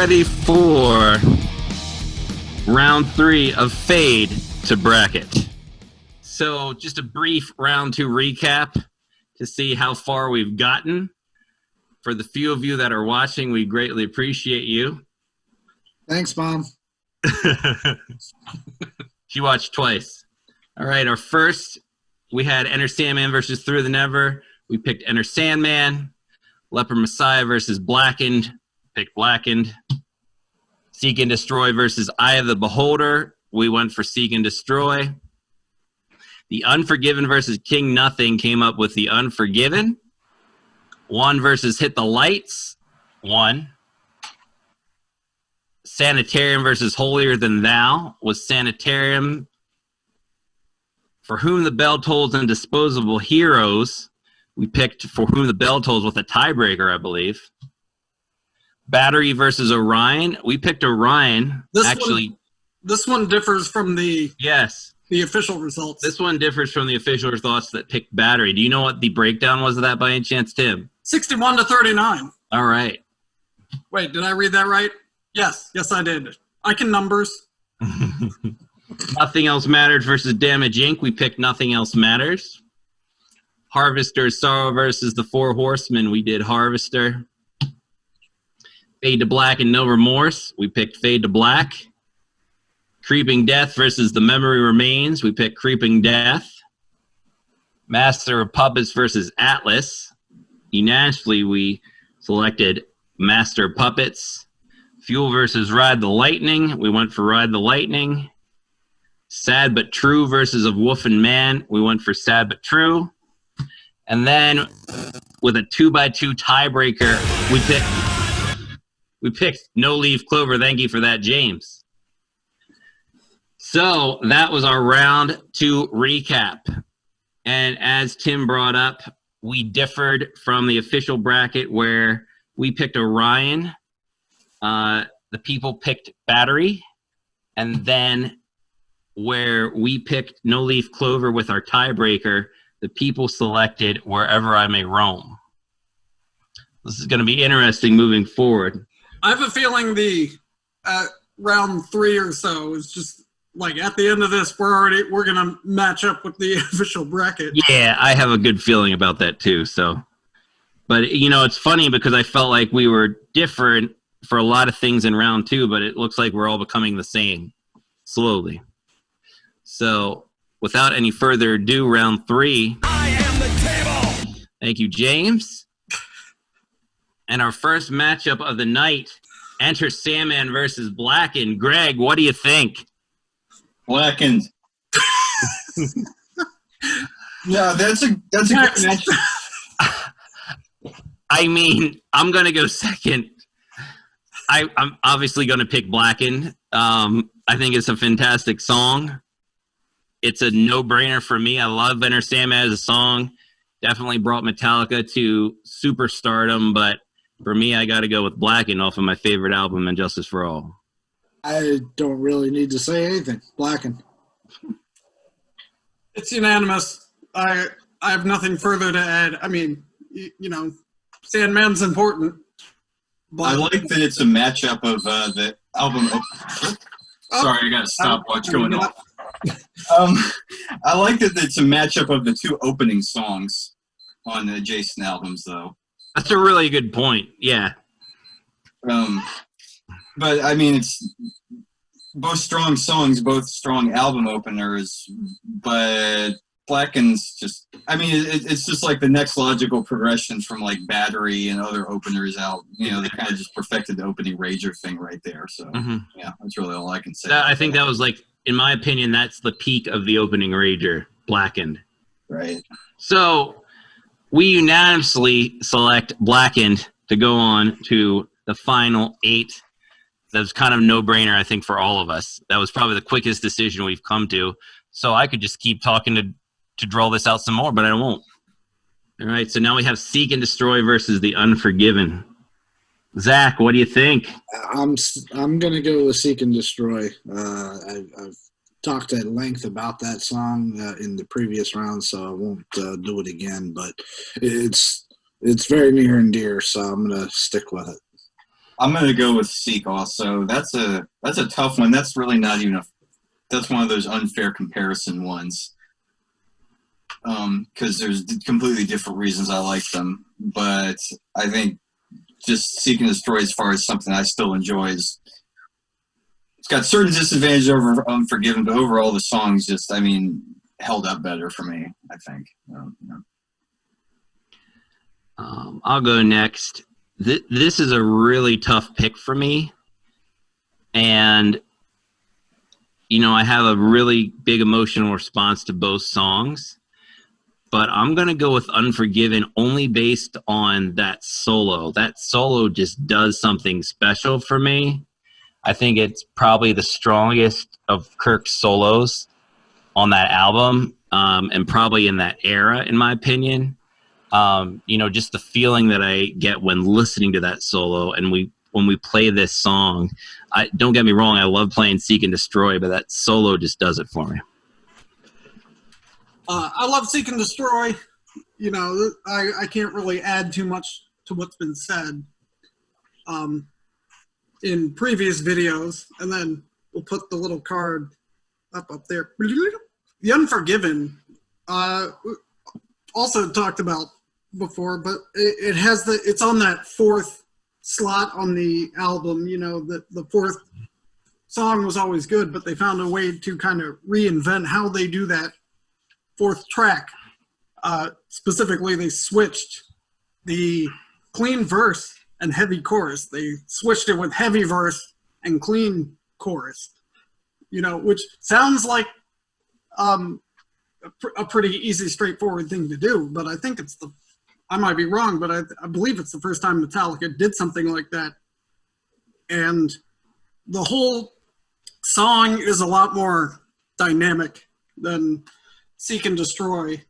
ready for round 3 of Fade to Bracket. So just a brief round 2 recap to see how far we've gotten. For the few of you that are watching, we greatly appreciate you. Thanks, Mom. She watched twice. All right, our first, we had Enter Sandman versus Through the Never. We picked Enter Sandman. Leper Messiah versus Blackened. Picked Blackened. Seek and Destroy versus Eye of the Beholder. We went for Seek and Destroy. The Unforgiven versus King Nothing came up with The Unforgiven. One versus Hit the Lights. One. Sanitarium versus Holier Than Thou was Sanitarium. For Whom the Bell Tolls and Disposable Heroes, we picked For Whom the Bell Tolls with a tiebreaker, I believe. Battery versus Orion, we picked Orion. This one differs from the official results. This one differs from the official results that picked Battery. Do you know what the breakdown was of that by any chance, Tim? 61-39. All right. Wait, did I read that right? Yes, I did. I can numbers. Nothing Else Matters versus Damage Inc. We picked Nothing Else Matters. Harvester's Sorrow versus the Four Horsemen. We did Harvester. Fade to Black and No Remorse. We picked Fade to Black. Creeping Death versus The Memory Remains. We picked Creeping Death. Master of Puppets versus Atlas. Unanimously, we selected Master of Puppets. Fuel versus Ride the Lightning. We went for Ride the Lightning. Sad But True versus Of Wolf and Man. We went for Sad But True. And then with a 2x2 tiebreaker, we picked No Leaf Clover. Thank you for that, James. So that was our round 2 recap. And as Tim brought up, we differed from the official bracket where we picked Orion. The people picked Battery. And then where we picked No Leaf Clover with our tiebreaker, the people selected Wherever I May Roam. This is going to be interesting moving forward. I have a feeling the round 3 or so is just like at the end of this, we're going to match up with the official bracket. Yeah, I have a good feeling about that too. So, but you know, it's funny because I felt like we were different for a lot of things in round 2, but it looks like we're all becoming the same slowly. So, without any further ado, round 3. I am the table. Thank you, James. And our first matchup of the night, Enter Sandman versus Blackened. Greg, what do you think? Blackened. Yeah, that's a good match. I mean, I'm going to go second. I'm obviously going to pick Blackened. I think it's a fantastic song. It's a no-brainer for me. I love Enter Sandman as a song. Definitely brought Metallica to superstardom, but for me, I got to go with Blackened off of my favorite album, And Justice for All. I don't really need to say anything. Blackened. It's unanimous. I have nothing further to add. I mean, you know, Sandman's important. I like that it's a matchup of the album. Sorry, I got a stopwatch going off. I like that it's a matchup of the 2 opening songs on the Jason albums, though. That's a really good point. Yeah. But I mean, it's both strong songs, both strong album openers. But Blackened's just, I mean, it's just like the next logical progression from like Battery and other openers out. You know, they kind of just perfected the opening Rager thing right there. So yeah, that's really all I can say. I think that was like, in my opinion, that's the peak of the opening Rager, Blackened. Right. So we unanimously select Blackened to go on to the final 8. That's kind of no-brainer, I think, for all of us. That was probably the quickest decision we've come to. So I could just keep talking to draw this out some more, but I won't. All right, so now we have Seek and Destroy versus The Unforgiven. Zach, what do you think? I'm gonna go with Seek and Destroy. I've talked at length about that song in the previous round, so I won't do it again. But it's very near and dear, so I'm gonna stick with it. I'm gonna go with Seek also. That's a tough one. That's really not even that's one of those unfair comparison ones. Because there's completely different reasons I like them. But I think just Seek and Destroy, as far as something I still enjoy, it's got certain disadvantages over Unforgiven, but overall the songs just, I mean, held up better for me, I think. I'll go next. This is a really tough pick for me. And, you know, I have a really big emotional response to both songs. But I'm going to go with Unforgiven only based on that solo. That solo just does something special for me. I think it's probably the strongest of Kirk's solos on that album, and probably in that era, in my opinion. You know, just the feeling that I get when listening to that solo, and when we play this song. Don't get me wrong, I love playing Seek and Destroy, but that solo just does it for me. I love Seek and Destroy. You know, I can't really add too much to what's been said in previous videos. And then we'll put the little card up there. The Unforgiven, also talked about before, but it has it's on that fourth slot on the album. You know, the fourth song was always good, but they found a way to kind of reinvent how they do that fourth track. Specifically, they switched the clean verse and heavy chorus. They switched it with heavy verse and clean chorus, you know, which sounds like a pretty easy, straightforward thing to do. But I think I might be wrong, but I believe it's the first time Metallica did something like that. And the whole song is a lot more dynamic than Seek and Destroy.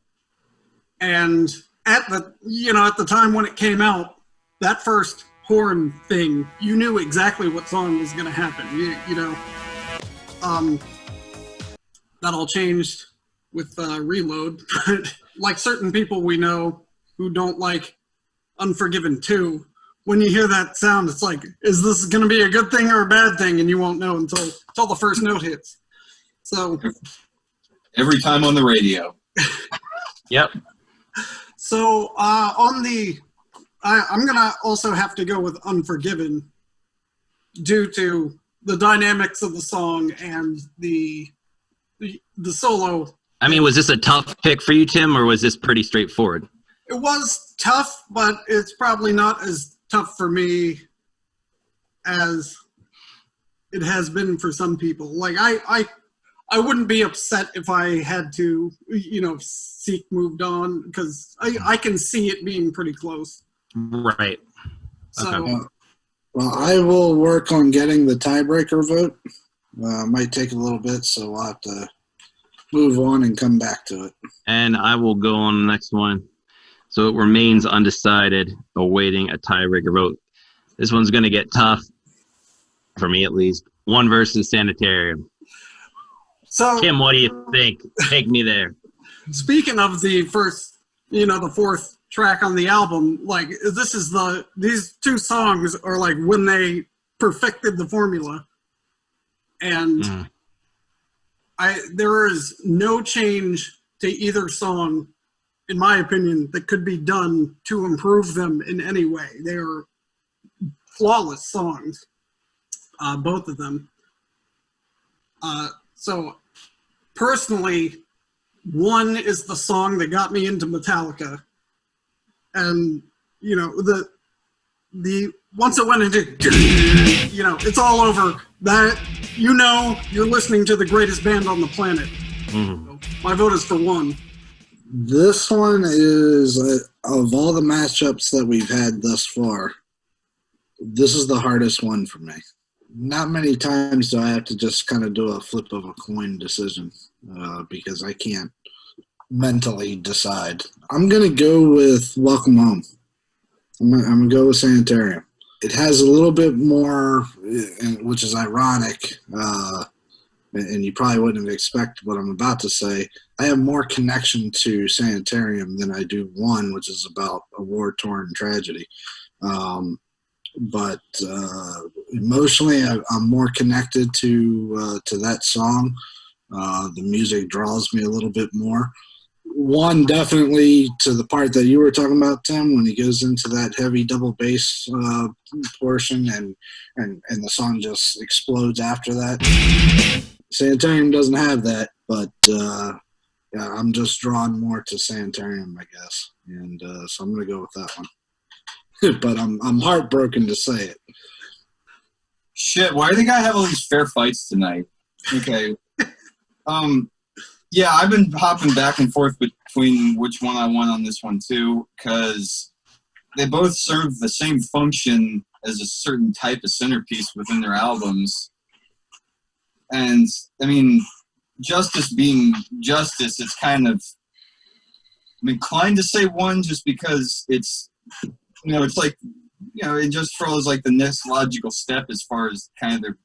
And at the time when it came out, that first horn thing, you knew exactly what song was going to happen. You know, that all changed with Reload. But like certain people we know who don't like Unforgiven 2, when you hear that sound, it's like, is this going to be a good thing or a bad thing? And you won't know until the first note hits. So every time on the radio. Yep. So I'm gonna also have to go with Unforgiven due to the dynamics of the song and the solo. I mean, was this a tough pick for you, Tim, or was this pretty straightforward? It was tough, but it's probably not as tough for me as it has been for some people. Like I wouldn't be upset if I had to, you know, Seek moved on, because I can see it being pretty close. Right. So, Okay. Well, I will work on getting the tiebreaker vote. Might take a little bit, so we'll have to move on and come back to it. And I will go on the next one. So it remains undecided, awaiting a tiebreaker vote. This one's going to get tough, for me at least. One versus Sanitarium. so Tim, what do you think? Take me there. speaking of the first, you know, the fourth track on the album, like these two songs are like when they perfected the formula. And there is no change to either song, in my opinion, that could be done to improve them in any way. They are flawless songs, both of them. So personally, one is the song that got me into Metallica. And, you know, the once it went into, you know, it's all over. That, you know, you're listening to the greatest band on the planet. Mm-hmm. So my vote is for one. This one is, of all the matchups that we've had thus far, this is the hardest one for me. Not many times do I have to just kind of do a flip of a coin decision, because I can't mentally decide. I'm going to go with Welcome Home. I'm going to go with Sanitarium. It has a little bit more, which is ironic, and you probably wouldn't have expected what I'm about to say. I have more connection to Sanitarium than I do one, which is about a war-torn tragedy. but emotionally, I'm more connected to that song. The music draws me a little bit more. One, definitely to the part that you were talking about, Tim, when he goes into that heavy double bass portion, and the song just explodes after that. Sanitarium doesn't have that, but yeah, I'm just drawn more to Sanitarium, I guess, and so I'm gonna go with that one. But I'm heartbroken to say it. Shit, why do they gotta have all these fair fights tonight? Okay. Yeah, I've been hopping back and forth between which one I want on this one too, because they both serve the same function as a certain type of centerpiece within their albums. And I mean, Justice being Justice, it's kind of, I'm inclined to say one just because it's, it's like, it just follows like the next logical step as far as kind of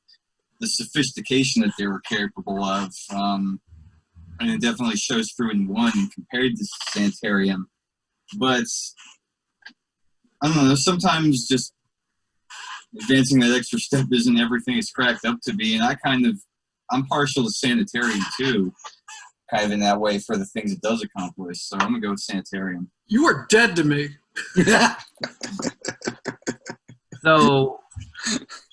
the sophistication that they were capable of. And it definitely shows through in one compared to Sanitarium. But I don't know, sometimes just advancing that extra step isn't everything it's cracked up to be. And I'm partial to Sanitarium too, kind of in that way for the things it does accomplish. So I'm going to go with Sanitarium. You are dead to me. So,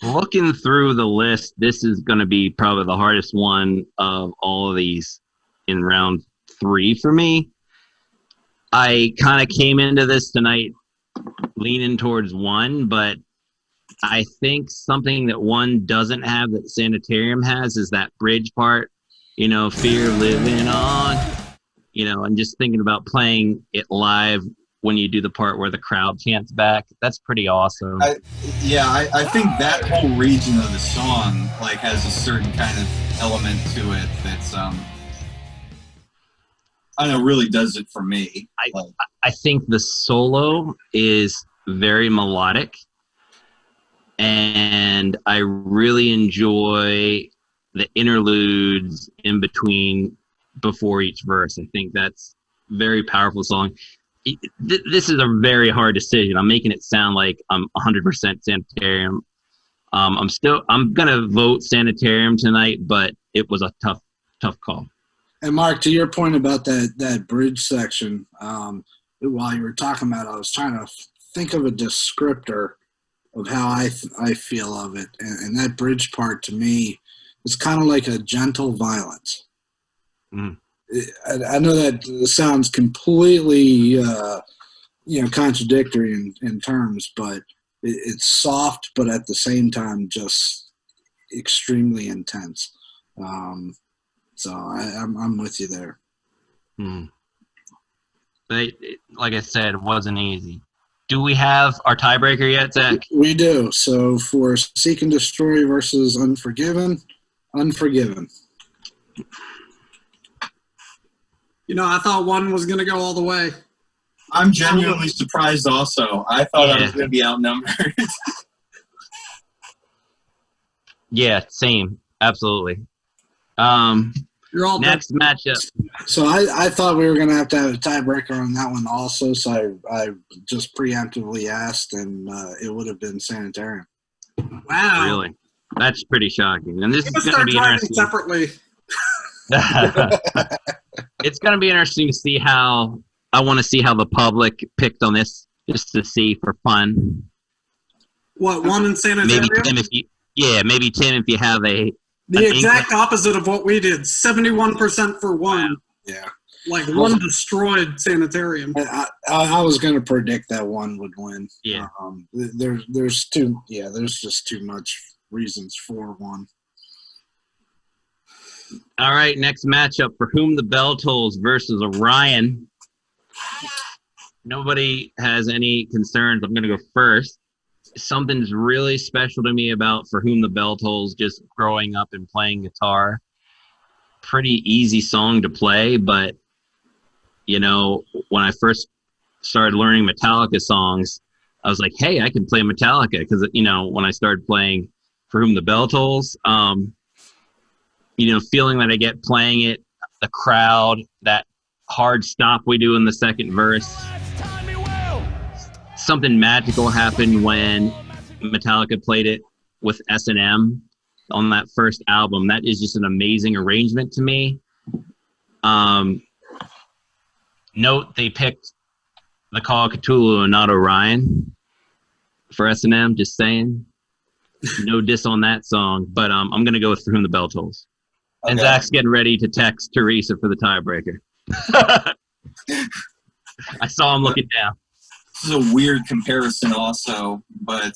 looking through the list, this is going to be probably the hardest one of all of these in round 3 for me. I kind of came into this tonight leaning towards one, but I think something that one doesn't have that Sanitarium has is that bridge part, fear living on, and just thinking about playing it live when you do the part where the crowd chants back. That's pretty awesome. I think that whole region of the song like has a certain kind of element to it that's I don't know, really does it for me. I think the solo is very melodic, and I really enjoy the interludes in between before each verse. I think that's a very powerful song. This is a very hard decision. I'm making it sound like I'm 100% Sanitarium. I'm gonna vote Sanitarium tonight, but it was a tough call. And Mark, to your point about that bridge section, while you were talking about it, I was trying to think of a descriptor of how I feel of it. And that bridge part to me is kind of like a gentle violence. Mm. I know that sounds completely contradictory in terms, but it's soft, but at the same time just extremely intense. So I'm with you there. Like I said, it wasn't easy. Do we have our tiebreaker yet, Zach? We do. So for Seek and Destroy versus Unforgiven. I thought one was going to go all the way. I'm genuinely surprised also. I thought I was going to be outnumbered. Yeah, same. Absolutely. You're all next matchup. So I thought we were going to have a tiebreaker on that one also, so I just preemptively asked, and it would have been Sanitarium. Wow. Really? That's pretty shocking. And this is going to start be driving interesting. separately. It's going to be interesting to see how I want to see how the public picked on this, just to see for fun. What, one in Sanitarium? Maybe Tim, if you have the exact opposite of what we did. 71% for one. Yeah. Like one destroyed Sanitarium. I was going to predict that one would win. Yeah. There's just too much reasons for one. All right, next matchup, For Whom the Bell Tolls versus Orion. Nobody has any concerns. I'm going to go first. Something's really special to me about For Whom the Bell Tolls, just growing up and playing guitar. Pretty easy song to play, but, when I first started learning Metallica songs, I was like, hey, I can play Metallica. Because, when I started playing For Whom the Bell Tolls, feeling that I get playing it, the crowd, that hard stop we do in the second verse. Something magical happened when Metallica played it with S&M on that first album. That is just an amazing arrangement to me. Note they picked the Call of Cthulhu and not Orion for S&M. Just saying. No diss on that song, but I'm gonna go with For Whom the Bell Tolls. And Okay. Zach's getting ready to text Teresa for the tiebreaker. I saw him looking down. This is a weird comparison also, but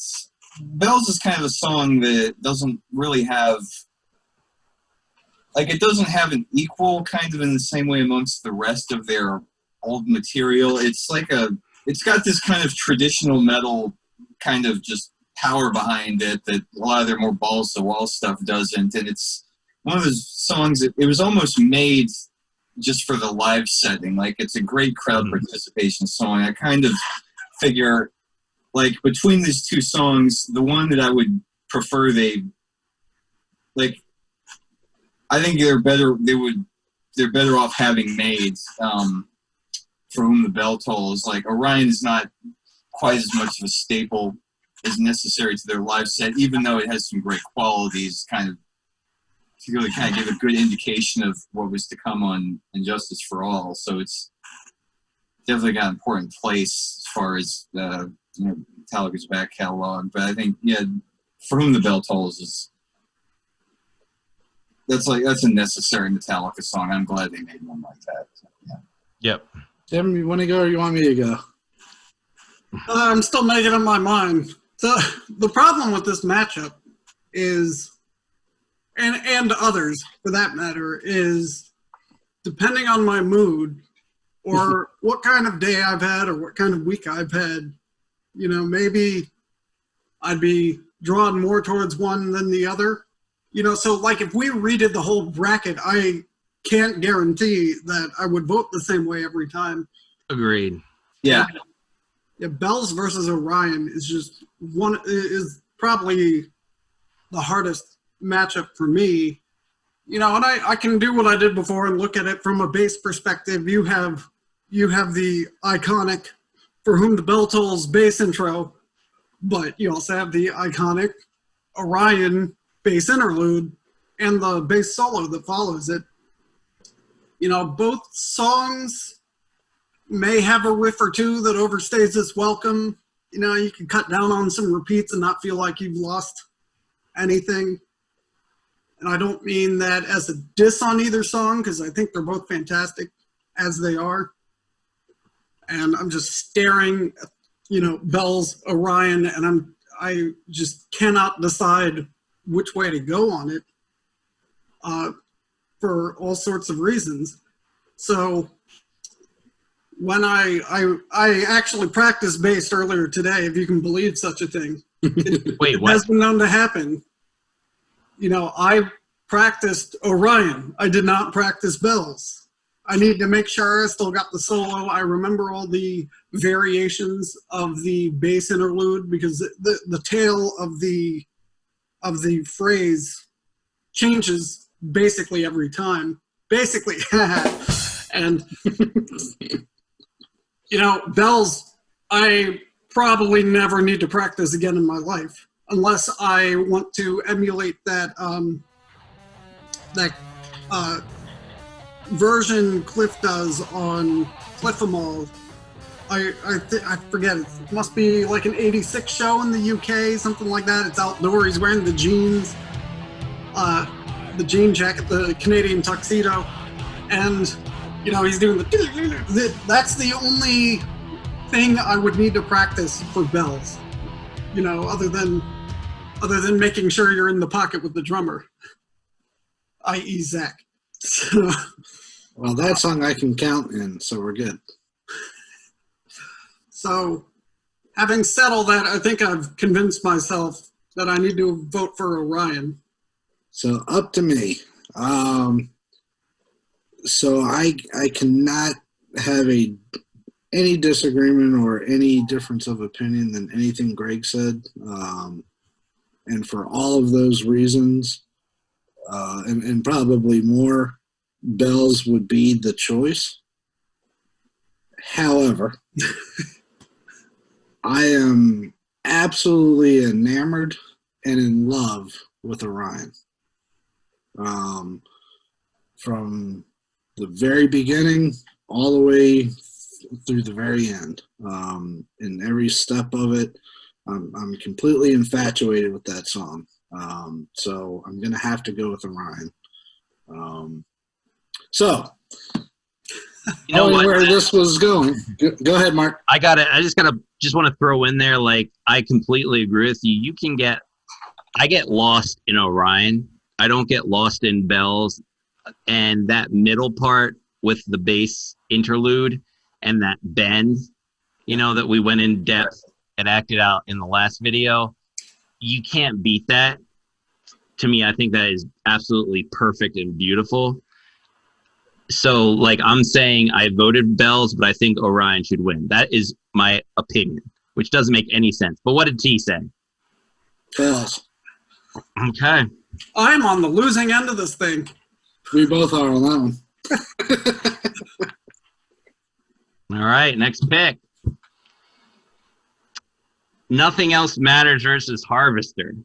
Bells is kind of a song that doesn't really have, like, it doesn't have an equal kind of in the same way amongst the rest of their old material. It's like it's got this kind of traditional metal kind of just power behind it that a lot of their more balls to wall stuff doesn't. And it's one of those songs that it was almost made just for the live setting. Like, it's a great crowd participation song. I kind of figure, like, between these two songs, the one that I would prefer I think they're better off having made For Whom the Bell Tolls. Like, Orion is not quite as much of a staple as necessary to their live set, even though it has some great qualities, to really kind of give a good indication of what was to come on Injustice for All. So it's definitely got an important place as far as Metallica's back catalog. But I think, For Whom the Bell Tolls that's a necessary Metallica song. I'm glad they made one like that. So, yeah. Yep. Tim, you want to go or you want me to go? I'm still making up my mind. So the problem with this matchup is, and others for that matter, is depending on my mood or what kind of day I've had or what kind of week I've had, maybe I'd be drawn more towards one than the other. So like if we redid the whole bracket, I can't guarantee that I would vote the same way every time. Agreed. Yeah. Yeah, Bells versus Orion is probably the hardest matchup for me. And I can do what I did before and look at it from a bass perspective. You have the iconic For Whom the Bell Tolls bass intro, but you also have the iconic Orion bass interlude and the bass solo that follows it. Both songs may have a riff or two that overstays its welcome. You can cut down on some repeats and not feel like you've lost anything. And I don't mean that as a diss on either song, because I think they're both fantastic as they are. And I'm just staring at, Bells, Orion, and I just cannot decide which way to go on it for all sorts of reasons. So when I actually practiced bass earlier today, if you can believe such a thing. Wait, It what? has been known to happen. I practiced Orion. I did not practice Bells. I need to make sure I still got the solo. I remember all the variations of the bass interlude because the tail of the phrase changes basically every time. Basically. And Bells, I probably never need to practice again in my life unless I want to emulate that version Cliff does on Cliff 'Em All. I forget, it must be like an 86 show in the UK, something like that. It's outdoor, he's wearing the jeans, the jean jacket, the Canadian tuxedo, and he's doing that's the only thing I would need to practice for Bells, other than making sure you're in the pocket with the drummer, i.e. Zach. Well, that song I can count in, so we're good. So, having said all that, I think I've convinced myself that I need to vote for Orion. So up to me. So I cannot have any disagreement or any difference of opinion than anything Greg said. And for all of those reasons, and probably more, Bells would be the choice. However, I am absolutely enamored and in love with Orion. From the very beginning all the way through the very end. In every step of it, I'm completely infatuated with that song. So I'm going to have to go with Orion. So, You know what? where this was going. Go ahead, Mark. I just want to throw in there, like, I completely agree with you. I get lost in Orion. I don't get lost in Bells. And that middle part with the bass interlude and that bend, that we went in depth and acted out in the last video, you can't beat that. To me, I think that is absolutely perfect and beautiful. So, like, I'm saying I voted Bells, but I think Orion should win. That is my opinion, which doesn't make any sense. But what did T say? Bells. Okay. I'm on the losing end of this thing. We both are on that one. All right, next pick. Nothing Else Matters versus Harvester.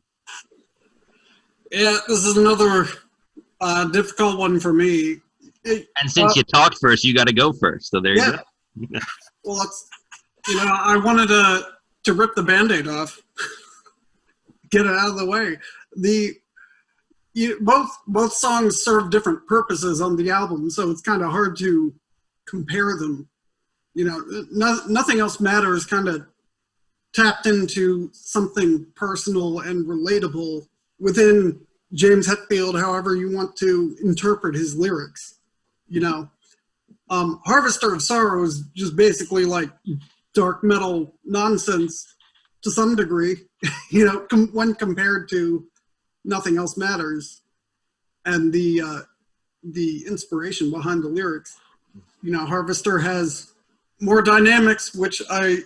Yeah, this is another difficult one for me. And since you talked first, you got to go first. So there you go. Well, it's, I wanted to rip the Band-Aid off, get it out of the way. Both songs serve different purposes on the album, so it's kind of hard to compare them. Nothing Else Matters kind of tapped into something personal and relatable within James Hetfield, however you want to interpret his lyrics. Harvester of Sorrow is just basically like dark metal nonsense to some degree, when compared to Nothing Else Matters and the inspiration behind the lyrics. Harvester has more dynamics, which I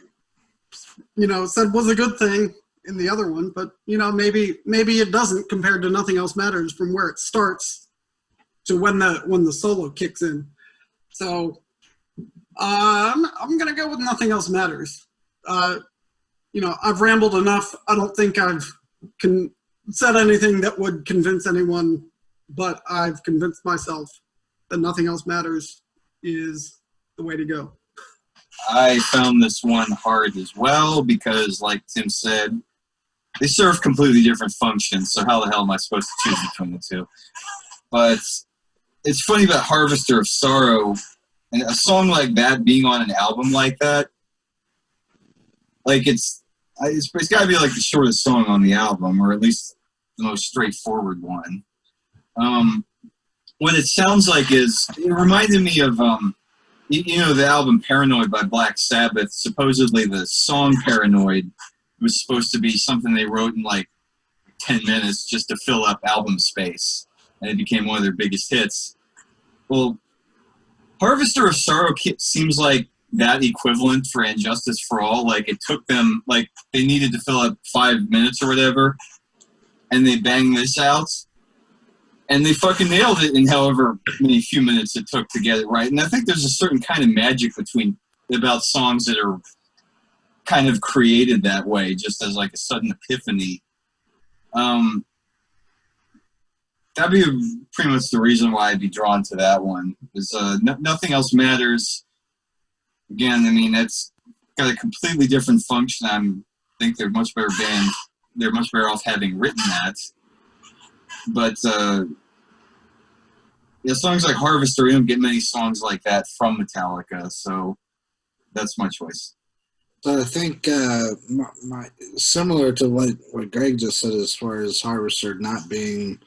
said was a good thing in the other one, but maybe it doesn't compared to Nothing Else Matters from where it starts to when the solo kicks in. So I'm gonna go with Nothing Else Matters. I've rambled enough. I don't think I've said anything that would convince anyone, but I've convinced myself that Nothing Else Matters is the way to go. I found this one hard as well because, like Tim said, they serve completely different functions. So how the hell am I supposed to choose between the two? But it's funny about Harvester of Sorrow, and a song like that being on an album like that. Like it's got to be like the shortest song on the album, or at least the most straightforward one. What it sounds like is it reminded me of the album Paranoid by Black Sabbath. Supposedly the song Paranoid was supposed to be something they wrote in like 10 minutes just to fill up album space, and it became one of their biggest hits. Well, Harvester of Sorrow seems like that equivalent for And Justice for All. Like it took them, like they needed to fill up 5 minutes or whatever, and they banged this out. And they fucking nailed it in however many few minutes it took to get it right. And I think there's a certain kind of magic about songs that are kind of created that way, just as like a sudden epiphany. That'd be pretty much the reason why I'd be drawn to that one. Is Nothing Else Matters. Again, I mean, that's got a completely different function. I think they're a much better band. They're much better off having written that. But songs like Harvester, you don't get many songs like that from Metallica, so that's my choice. So I think similar to what Greg just said as far as Harvester not being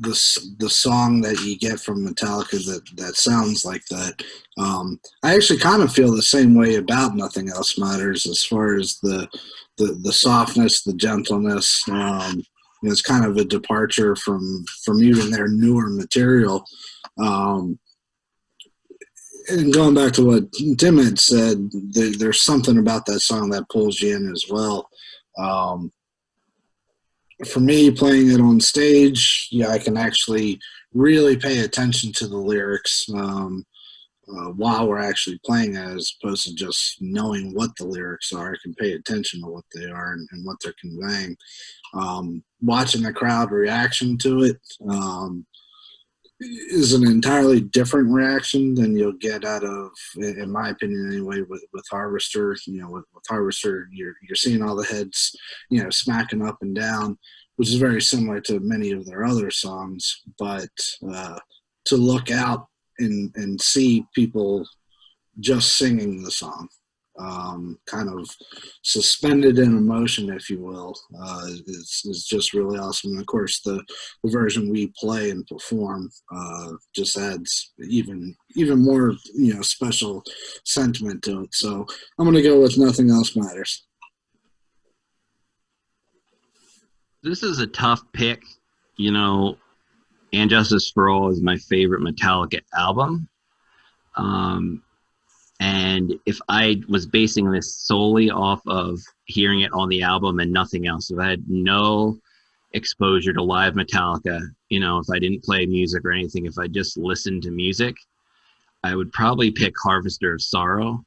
the song that you get from Metallica that sounds like that. I actually kind of feel the same way about Nothing Else Matters as far as the softness, the gentleness. It's kind of a departure from even their newer material. And going back to what Tim had said, there's something about that song that pulls you in as well. For me, playing it on stage, I can actually really pay attention to the lyrics. while we're actually playing it, as opposed to just knowing what the lyrics are. I can pay attention to what they are and what they're conveying. Watching the crowd reaction to it is an entirely different reaction than you'll get out of, in my opinion anyway, with Harvester. With Harvester, you're seeing all the heads, smacking up and down, which is very similar to many of their other songs. But to look out and see people just singing the song, kind of suspended in emotion, if you will, is just really awesome. And of course, the version we play and perform just adds even more, special sentiment to it. So I'm going to go with Nothing Else Matters. This is a tough pick. And Justice for All is my favorite Metallica album. And if I was basing this solely off of hearing it on the album and nothing else, if I had no exposure to live Metallica, if I didn't play music or anything, if I just listened to music, I would probably pick Harvester of Sorrow.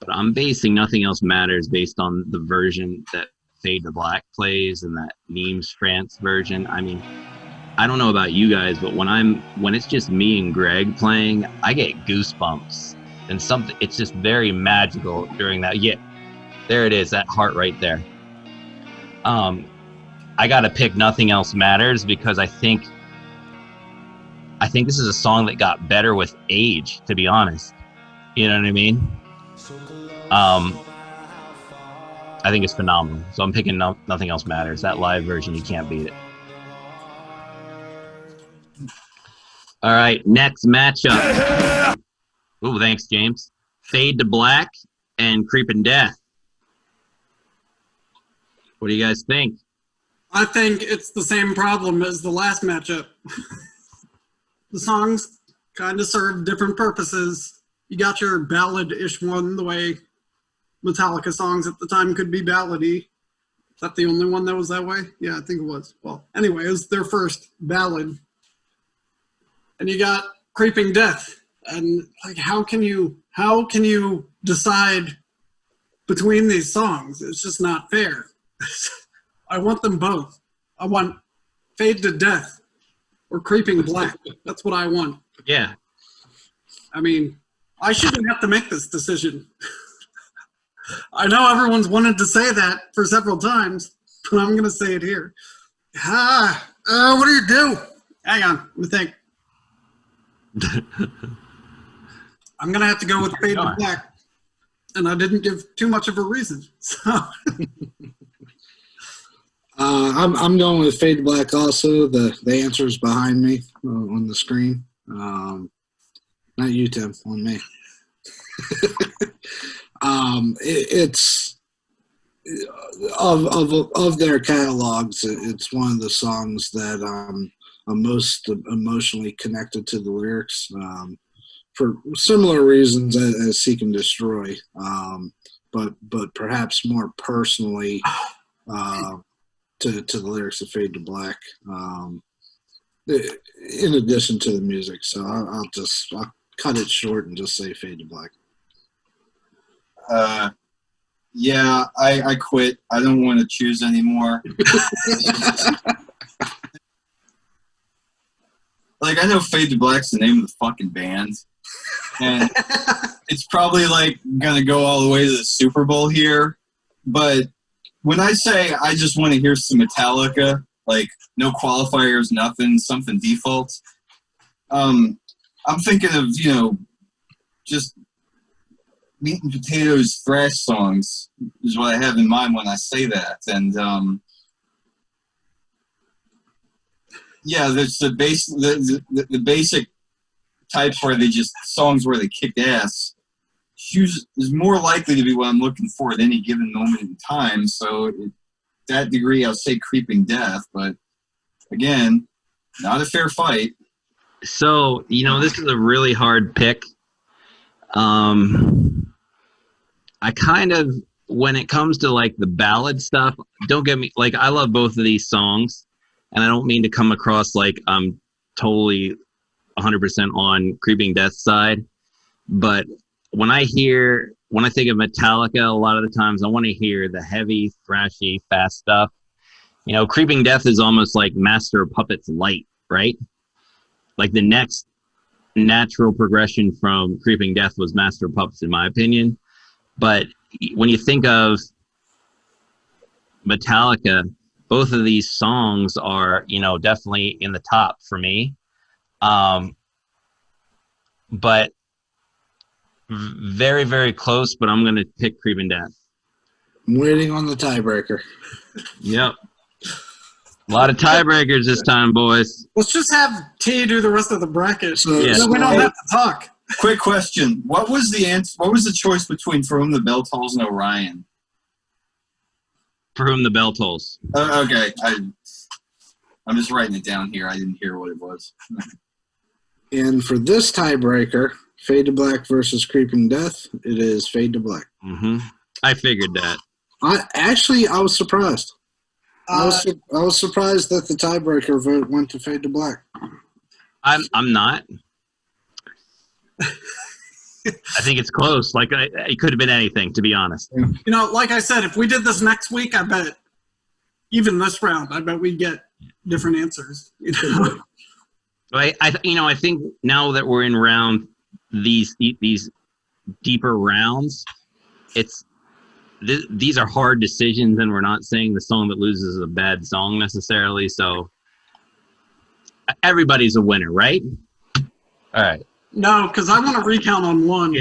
But I'm basing Nothing Else Matters based on the version that Fade to Black plays and that Neems France version. I mean, I don't know about you guys, but when it's just me and Greg playing, I get goosebumps. And it's just very magical during that. Yeah, there it is, that heart right there. I gotta pick Nothing Else Matters because I think this is a song that got better with age, to be honest. You know what I mean? I think it's phenomenal. So I'm picking Nothing Else Matters. That live version, you can't beat it. All right, next matchup. Ooh, thanks, James. Fade to Black and Creeping Death. What do you guys think? I think it's the same problem as the last matchup. The songs kind of serve different purposes. You got your ballad-ish one, the way Metallica songs at the time could be ballady. Is that the only one that was that way? Yeah, I think it was. Well, anyway, it was their first ballad. And you got Creeping Death. And like, how can you decide between these songs? It's just not fair. I want them both. I want Fade to Death or Creeping Black. That's what I want. Yeah. I mean, I shouldn't have to make this decision. I know everyone's wanted to say that for several times, but I'm going to say it here. What do you do? Hang on, let me think. I'm going to have to go with Fade to Black, and I didn't give too much of a reason. So I'm going with Fade to Black also. The answer's behind me on the screen. Not you, Tim, on me. It's of their catalogs, it's one of the songs that I'm most emotionally connected to the lyrics, for similar reasons as Seek and Destroy, but perhaps more personally to the lyrics of Fade to Black, in addition to the music. So I'll cut it short and just say Fade to Black. Yeah, I quit. I don't want to choose anymore. Like, I know Fade to Black's the name of the fucking band, and it's probably like gonna go all the way to the Super Bowl here. But when I say I just want to hear some Metallica, like no qualifiers, nothing, something default, I'm thinking of, just meat and potatoes thrash songs is what I have in mind when I say that. And yeah, there's the basic types where they just songs where they kick ass. Is more likely to be what I'm looking for at any given moment in time. So that degree, I'll say Creeping Death, but again, not a fair fight. So, this is a really hard pick. I kind of, when it comes to like the ballad stuff, don't get me, like, I love both of these songs, and I don't mean to come across like I'm totally 100% on Creeping Death's side. But when I think of Metallica, a lot of the times I want to hear the heavy, thrashy, fast stuff. You know, Creeping Death is almost like Master of Puppets light, right? Like the next natural progression from Creeping Death was Master of Puppets, in my opinion. But when you think of Metallica, both of these songs are, you know, definitely in the top for me. But very, very close, but I'm going to pick Creeping Death. I'm waiting on the tiebreaker. Yep. A lot of tiebreakers this time, boys. Let's just have T do the rest of the bracket. So, Yeah. So we don't have to talk. Quick question: what was the answer? What was the choice between For Whom the Bell Tolls and Orion? For Whom the Bell Tolls. Okay, I'm just writing it down here. I didn't hear what it was. And for this tiebreaker, Fade to Black versus Creeping Death, it is Fade to Black. Mm-hmm. I figured that. I was surprised. I was surprised that the tiebreaker vote went to Fade to Black. I'm not. I think it's close. Like it could have been anything, to be honest. You know, like I said, if we did this next week, I bet even this round, I bet we'd get different answers. You know? I think now that we're in round these deeper rounds, these are hard decisions, and we're not saying the song that loses is a bad song necessarily. So everybody's a winner, right? All right. No, because I want to recount on one.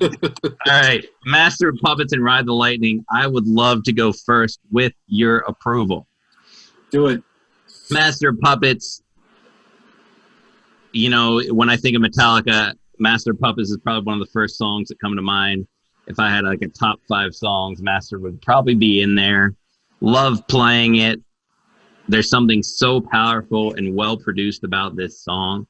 All right. Master of Puppets and Ride the Lightning. I would love to go first with your approval. Do it. Master of Puppets. You know, when I think of Metallica, Master of Puppets is probably one of the first songs that come to mind. If I had like a top 5 songs, Master would probably be in there. Love playing it. There's something so powerful and well produced about this song.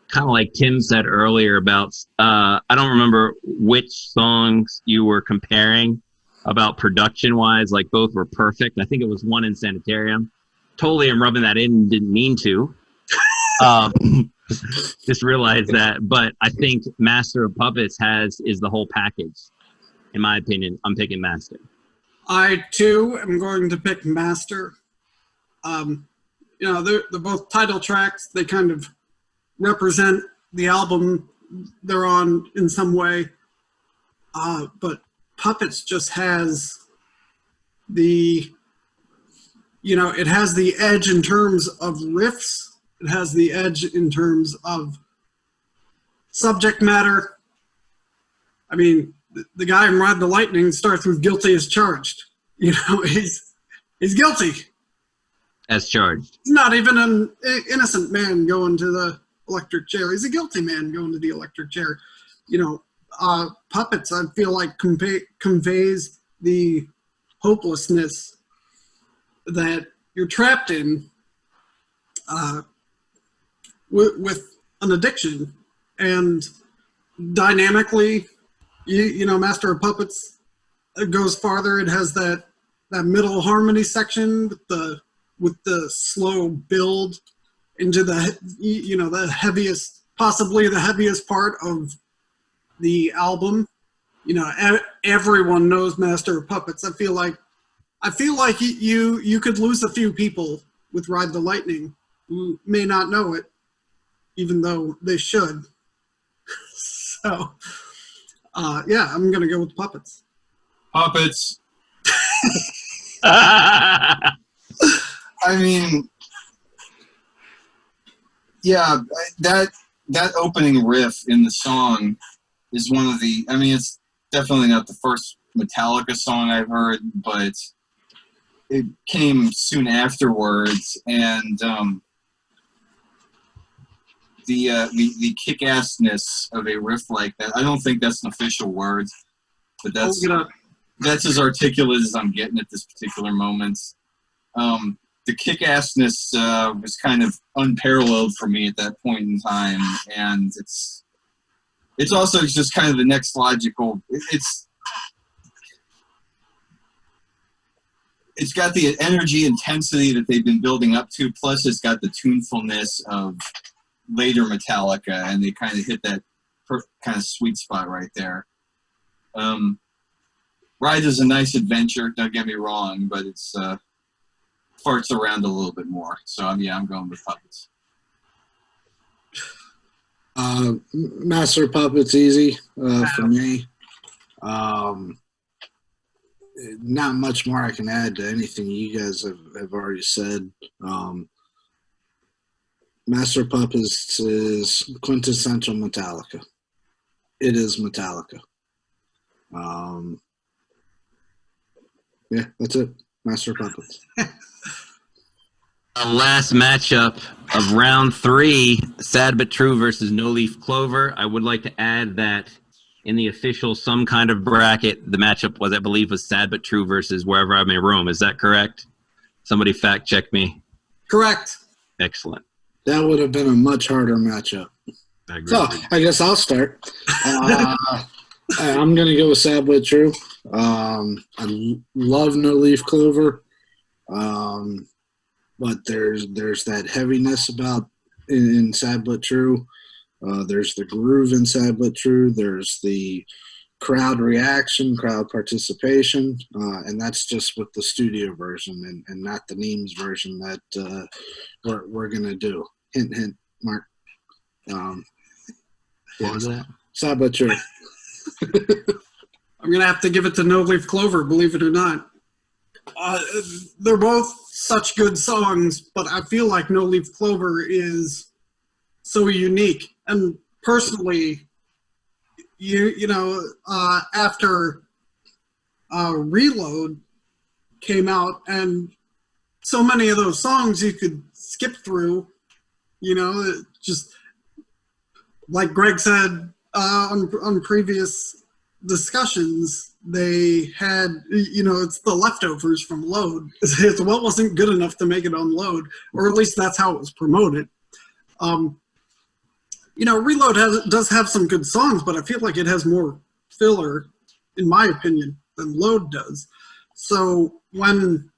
Kind of like Tim said earlier about, I don't remember which songs you were comparing about production-wise. Like both were perfect. I think it was one in Sanitarium. Totally am rubbing that in and didn't mean to. Just realized that. But I think Master of Puppets is the whole package. In my opinion, I'm picking Master. I, too, am going to pick Master. You know, they're both title tracks. They kind of represent the album they're on in some way. But Puppets just has it has the edge in terms of riffs. It has the edge in terms of subject matter. I mean, the guy in Ride the Lightning starts with guilty as charged. You know, he's guilty. As charged. He's not even an innocent man going to the electric chair. He's a guilty man going to the electric chair. You know, Puppets, I feel like, conveys the hopelessness that you're trapped in with an addiction. And dynamically, you know, Master of Puppets goes farther. It has that middle harmony section with the slow build into the heaviest, possibly the heaviest part of the album. You know, everyone knows Master of Puppets. I feel like you could lose a few people with Ride the Lightning who may not know it, even though they should. So, yeah, I'm gonna go with Puppets. Puppets. I mean, yeah, that opening riff in the song is one of the. I mean, it's definitely not the first Metallica song I've heard, but it came soon afterwards, and the kick-assness of a riff like that. I don't think that's an official word, but that's as articulate as I'm getting at this particular moment. The kick-assness was kind of unparalleled for me at that point in time, and it's also just kind of the next logical. It's got the energy, intensity that they've been building up to, plus it's got the tunefulness of later Metallica, and they kind of hit that kind of sweet spot right there. Ride is a nice adventure, don't get me wrong, but it's farts around a little bit more. So I'm going with Puppets. Master Puppets easy for me. Not much more I can add to anything you guys have already said. Master Puppets is quintessential Metallica. It is Metallica. Yeah, that's it. Master Puppets. Last matchup of round 3, Sad But True versus No Leaf Clover. I would like to add that in the official some kind of bracket, the matchup was, I believe, was Sad But True versus Wherever I May Roam. Is that correct? Somebody fact check me. Correct. Excellent. That would have been a much harder matchup. I agree. So I guess I'll start. I'm gonna go with Sad But True. I love No Leaf Clover, but there's that heaviness about in Sad But True. There's the groove in Sad But True. There's the crowd reaction, crowd participation, and that's just with the studio version and not the Neems version that we're gonna do. Hint, hint, Mark. What was that? Sad But True. I'm gonna have to give it to No Leaf Clover, believe it or not. They're both such good songs, but I feel like No Leaf Clover is so unique. And personally, after Reload came out, and so many of those songs you could skip through, just like Greg said on previous discussions, they had, it's the leftovers from Load. It's what wasn't good enough to make it on Load, or at least that's how it was promoted. Reload does have some good songs, but I feel like it has more filler, in my opinion, than Load does. So when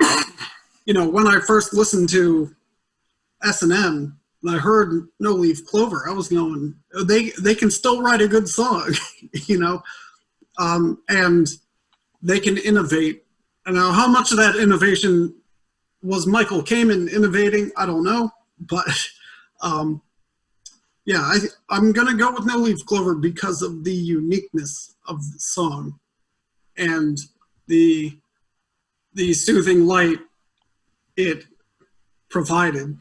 I first listened to S&M, and I heard No Leaf Clover, I was going, they can still write a good song, and they can innovate. And now how much of that innovation was Michael Kamen innovating, I don't know. But, I'm going to go with No Leaf Clover because of the uniqueness of the song and the soothing light it provided.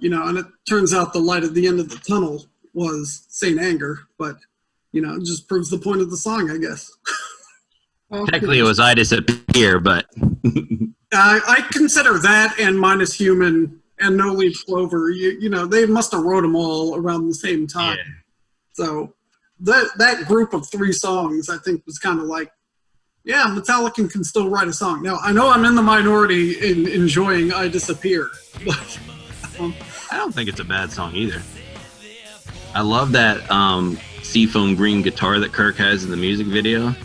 And it turns out the light at the end of the tunnel was Saint Anger, but, it just proves the point of the song, I guess. Technically, it was I Disappear, but... I consider that and Minus Human and No Leaf Clover, they must have wrote them all around the same time. Yeah. So that group of 3 songs, I think, was kind of like, yeah, Metallica can still write a song. Now, I know I'm in the minority in enjoying I Disappear, but... I don't think it's a bad song either. I love that seafoam green guitar that Kirk has in the music video.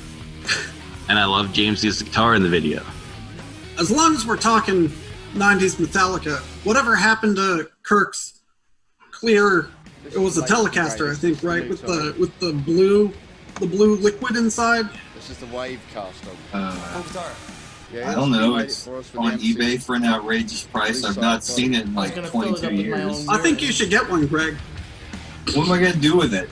And I love James's guitar in the video. As long as we're talking 90s Metallica, whatever happened to Kirk's clear, it was a Telecaster, I think, right? With the blue liquid inside? It's just a wave cast I don't know. It's on eBay for an outrageous price. I've not seen it in like 22 years. I think you should get one, Greg. What am I going to do with it?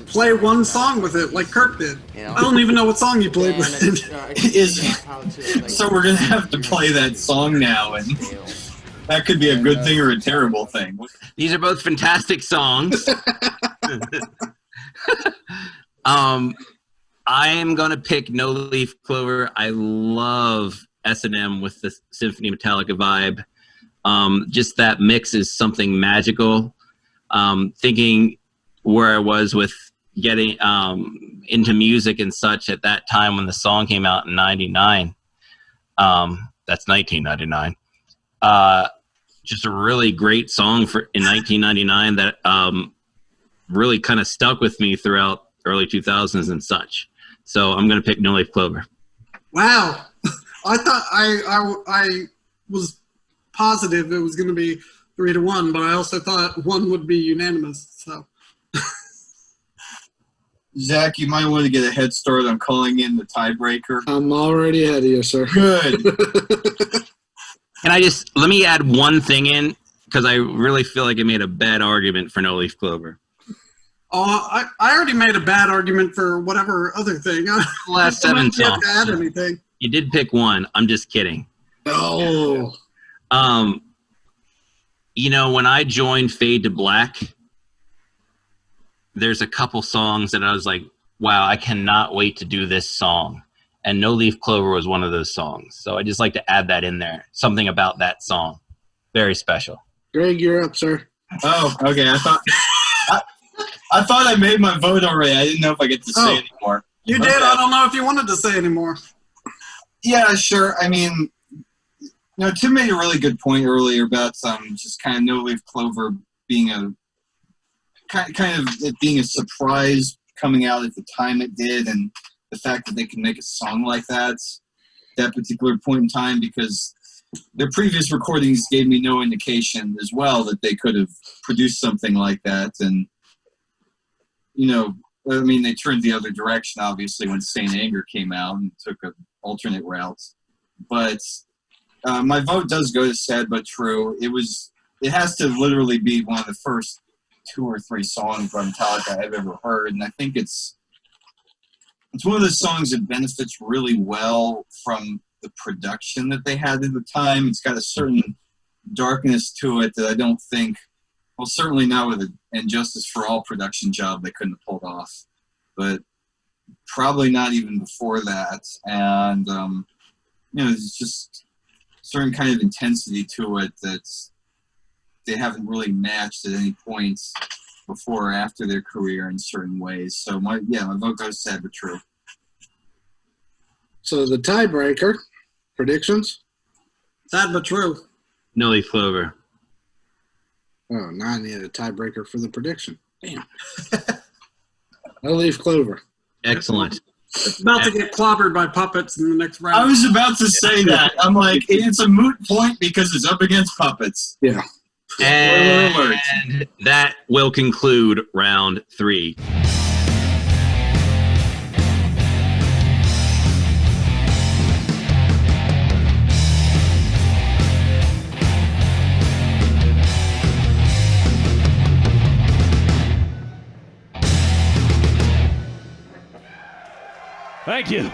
Play one song with it, like Kirk did. I don't even know what song you played with it. So we're going to have to play that song now, and that could be a good thing or a terrible thing. These are both fantastic songs. I am going to pick No Leaf Clover. I love S&M with the Symphony Metallica vibe. Just that mix is something magical. Thinking where I was with getting into music and such at that time when the song came out in 99. That's 1999. Just a really great song in 1999 that really kind of stuck with me throughout early 2000s and such. So I'm going to pick No Leaf Clover. Wow. I thought I was positive it was going to be 3-1, but I also thought one would be unanimous. So Zach, you might want to get a head start on calling in the tiebreaker. I'm already ahead of you, sir. Good. Let me add one thing in, because I really feel like I made a bad argument for No Leaf Clover. Oh, I already made a bad argument for whatever other thing. The last 7 I don't have songs. to add anything. You did pick one. I'm just kidding. Oh, You know, when I joined Fade to Black, there's a couple songs that I was like, wow, I cannot wait to do this song. And No Leaf Clover was one of those songs. So I just like to add that in there. Something about that song. Very special. Greg, you're up, sir. Oh, okay. I thought I made my vote already. I didn't know if I get to say anymore. You did. I don't know if you wanted to say anymore. Yeah, sure. I mean, you know, Tim made a really good point earlier about just kind of No Leaf Clover being a kind of it being a surprise coming out at the time it did, and the fact that they can make a song like that particular point in time, because their previous recordings gave me no indication as well that they could have produced something like that. And you know, I mean, they turned the other direction obviously when Saint Anger came out and took an alternate route. But my vote does go to Sad But True. It has to literally be one of the first 2 or 3 songs by Metallica I've ever heard, and I think it's one of those songs that benefits really well from the production that they had at the time. It's got a certain darkness to it that I don't think, well, certainly not with an Injustice for All production job they couldn't have pulled off, but probably not even before that. And you know, there's just a certain kind of intensity to it that they haven't really matched at any point before or after their career in certain ways. So my vote goes Sad But True. So the tiebreaker, predictions? Sad but true. No Leaf Clover. Oh, now I need a tiebreaker for the prediction. Damn. No Leaf Clover. Excellent. It's about to get clobbered by puppets in the next round. I was about to say that. I'm like, it's a moot point because it's up against puppets. Yeah. And that will conclude round 3. Thank you.